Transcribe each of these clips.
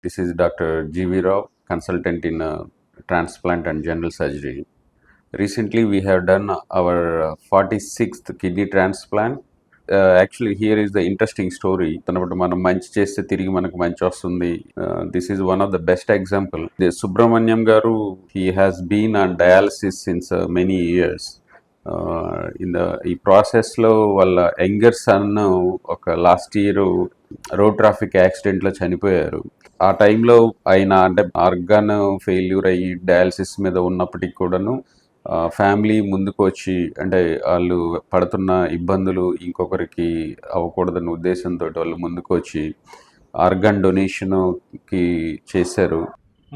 This is Dr. G.V. Rao, consultant in transplant and general surgery. Recently, we have done our 46th kidney transplant. Actually, here is the interesting story. తనబట్టి మనం మంచి చేస్తే తిరిగి మనకు మంచి వస్తుంది. This is one of the best example. The Subramanyam Garu, he has been on dialysis since many years. ఈ ప్రాసెస్లో వాళ్ళ యంగర్ సన్ ఒక లాస్ట్ ఇయర్ రోడ్ ట్రాఫిక్ యాక్సిడెంట్లో చనిపోయారు. ఆ టైంలో ఆయన అంటే ఆర్గాన్ ఫెయిల్యూర్ అయ్యి డయాలసిస్ మీద ఉన్నప్పటికీ కూడాను ఫ్యామిలీ ముందుకు వచ్చి అంటే వాళ్ళు పడుతున్న ఇబ్బందులు ఇంకొకరికి అవ్వకూడదన్న ఉద్దేశంతో వాళ్ళు ముందుకు వచ్చి ఆర్గాన్ డొనేషన్కి చేశారు.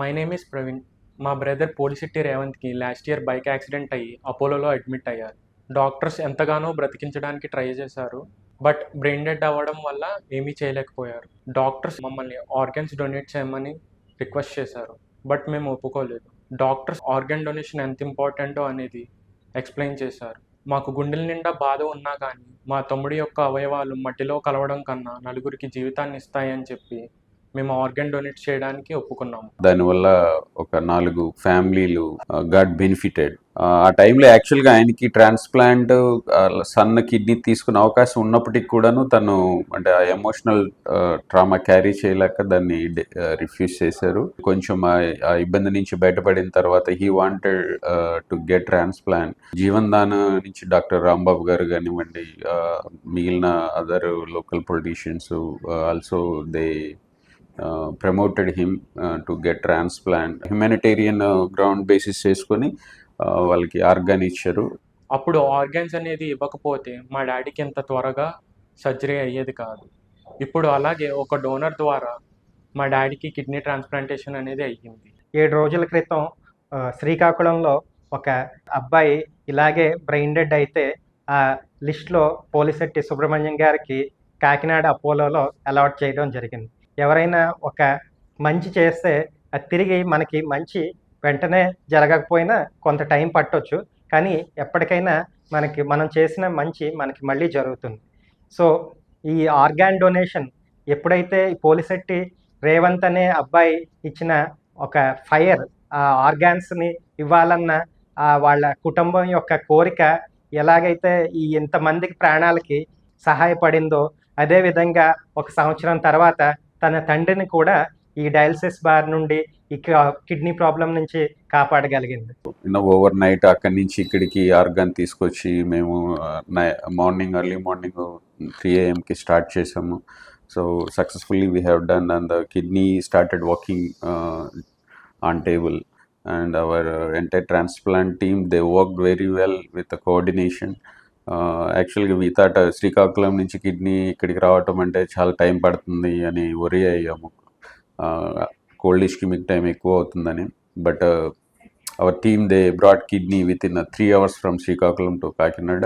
My name is Praveen. మా బ్రదర్ పోలిశెట్టి రేవంత్కి లాస్ట్ ఇయర్ బైక్ యాక్సిడెంట్ అయ్యి అపోలోలో అడ్మిట్ అయ్యారు. డాక్టర్స్ ఎంతగానో బ్రతికించడానికి ట్రై చేశారు, బట్ బ్రెయిన్ డెడ్ అవ్వడం వల్ల ఏమీ చేయలేకపోయారు. డాక్టర్స్ మమ్మల్ని ఆర్గన్స్ డొనేట్ చేయమని రిక్వెస్ట్ చేశారు, బట్ మేము ఒప్పుకోలేదు. డాక్టర్స్ ఆర్గన్ డొనేషన్ ఎంత ఇంపార్టెంటో అనేది ఎక్స్ప్లెయిన్ చేశారు. మాకు గుండెల నిండా బాధ ఉన్నా కానీ మా తమ్ముడి యొక్క అవయవాలు మట్టిలో కలవడం కన్నా నలుగురికి జీవితాన్ని ఇస్తాయని చెప్పి మేము ఆర్గన్ డొనేట్ చేయడానికి ఒప్పుకున్నాము. దానివల్ల ఒక 4 ఫ్యామిలీలు గాట్ బెనిఫిటెడ్. ఆ టైంలో యాక్చువల్గా ఆయనకి ట్రాన్స్ప్లాంట్ సన్న కిడ్నీ తీసుకునే అవకాశం ఉన్నప్పటికీ కూడాను తను అంటే ఆ ఎమోషనల్ ట్రామా క్యారీ చేయలేక దాన్ని రిఫ్యూజ్ చేశారు. కొంచెం ఆ ఇబ్బంది నుంచి బయటపడిన తర్వాత he wanted to get transplant. Jeevan Daan నుంచి డాక్టర్ రాంబాబు గారు కానివ్వండి, మిగిలిన other local politicians also they promoted him to get transplant. Humanitarian ground basis చేసుకొని వాళ్ళకి ఆర్గాన్ ఇచ్చారు. అప్పుడు ఆర్గాన్స్ అనేది ఇవ్వకపోతే మా డాడీకి ఎంత త్వరగా సర్జరీ అయ్యేది కాదు. ఇప్పుడు అలాగే ఒక డోనర్ ద్వారా మా డాడీకి కిడ్నీ ట్రాన్స్ప్లాంటేషన్ అనేది అయ్యింది. 7 రోజుల క్రితం శ్రీకాకుళంలో ఒక అబ్బాయి ఇలాగే బ్రెయిన్ డెడ్ అయితే ఆ లిస్ట్లో పోలిశెట్టి సుబ్రహ్మణ్యం గారికి కాకినాడ అపోలోలో అలాట్ చేయడం జరిగింది. ఎవరైనా ఒక మంచి చేస్తే అది తిరిగి మనకి మంచి వెంటనే జరగకపోయినా కొంత టైం పట్టొచ్చు, కానీ ఎప్పటికైనా మనం చేసిన మంచి మనకి మళ్ళీ జరుగుతుంది. సో ఈ ఆర్గాన్ డొనేషన్ ఎప్పుడైతే పోలిశెట్టి రేవంత్ అనే అబ్బాయి ఇచ్చిన ఒక ఫైర్ ఆ ఆర్గాన్స్ని ఇవ్వాలన్న వాళ్ళ కుటుంబం యొక్క కోరిక ఎలాగైతే ఈ ఇంతమందికి ప్రాణాలకి సహాయపడిందో, అదేవిధంగా 1 సంవత్సరం తర్వాత తన తండ్రిని కూడా ఈ డయాలసిస్ బార్ నుండి ఈ కిడ్నీ ప్రాబ్లం నుంచి కాపాడగలిగింది. ఓవర్ నైట్ అక్కడి నుంచి ఇక్కడికి ఆర్గాన్ తీసుకొచ్చి మేము ఎర్లీ మార్నింగ్ 3 AM స్టార్ట్ చేసాము. So successfully we have done and the kidney started working on table and our entire transplant team, they worked very well with the coordination. యాక్చువల్గా we thought Srikakulam నుంచి kidney ఇక్కడికి రావటం అంటే చాలా time పడుతుంది అని worry అయ్యాము, కోల్డ్ ఇష్కిమిక్ టైం ఎక్కువ అవుతుందని. But our team they brought kidney within 3 hours from Srikakulam to Kakinada.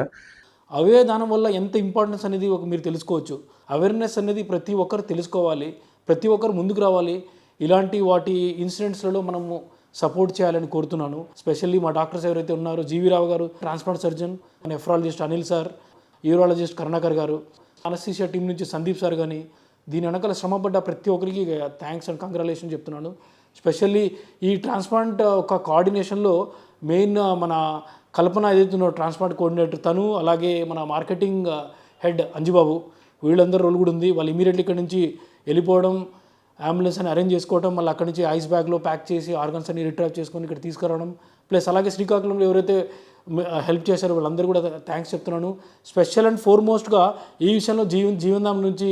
అవే దానం వల్ల ఎంత ఇంపార్టెన్స్ అనేది మీరు తెలుసుకోవచ్చు. అవేర్నెస్ అనేది ప్రతి ఒక్కరు తెలుసుకోవాలి, ప్రతి ఒక్కరు ముందుకు రావాలి. ఇలాంటి వాటి ఇన్సిడెంట్స్లలో మనము సపోర్ట్ చేయాలని కోరుతున్నాను. స్పెషల్లీ మా డాక్టర్స్ ఎవరైతే ఉన్నారో, జీవీ రావు గారు transplant surgeon, nephrologist Anil sir, urologist Karunakar గారు, అనస్థీషియా టీం నుంచి సందీప్ సార్ కానీ, దీని వెనకాల శ్రమపడ్డ ప్రతి ఒక్కరికి థ్యాంక్స్ అండ్ కంగ్రాచులేషన్ చెప్తున్నాను. స్పెషల్లీ ఈ ట్రాన్స్ప్లాంట్ ఒక కోఆర్డినేషన్లో మెయిన్ మన కల్పన ఏదైతుందో ట్రాన్స్ప్లాంట్ కోఆర్డినేటర్ తను, అలాగే మన మార్కెటింగ్ హెడ్ అంజుబాబు, వీళ్ళందరూ రోల్ కూడా ఉంది. వాళ్ళు ఇమీడియట్లీ ఇక్కడ నుంచి వెళ్ళిపోవడం, అంబులెన్స్ అని అరేంజ్ చేసుకోవడం, మళ్ళీ అక్కడి నుంచి ఐస్ బ్యాగ్లో ప్యాక్ చేసి ఆర్గన్స్ అన్ని రిట్రైవ్ చేసుకొని ఇక్కడ తీసుకురావడం, ప్లస్ అలాగే శ్రీకాకుళంలో ఎవరైతే హెల్ప్ చేశారో వాళ్ళందరూ కూడా థ్యాంక్స్ చెప్తున్నాను. స్పెషల్ అండ్ ఫోర్మోస్ట్గా ఈ విషయంలో జీవన్ధామ్ నుంచి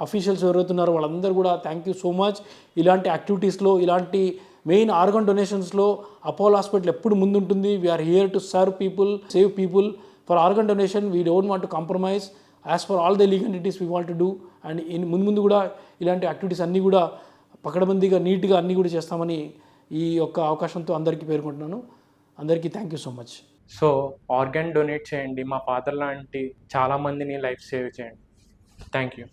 అఫీషియల్స్ ఎవరైతే ఉన్నారో వాళ్ళందరూ కూడా థ్యాంక్ యూ సో మచ్. ఇలాంటి యాక్టివిటీస్లో, ఇలాంటి మెయిన్ ఆర్గన్ డొనేషన్స్లో అపోలో హాస్పిటల్ ఎప్పుడు ముందుంటుంది. We're here to serve people, save people. For organ donation we don't want to compromise. As far all the legalities we want to do. And ముందు కూడా ఇలాంటి activities అన్నీ కూడా పకడ్బందీగా నీట్గా అన్నీ కూడా చేస్తామని ఈ యొక్క అవకాశంతో అందరికీ పేర్కొంటున్నాను. అందరికీ thank you so much. So organ donate చేయండి, మా ఫాదర్ లాంటి చాలామందిని లైఫ్ సేవ్ చేయండి. Thank you.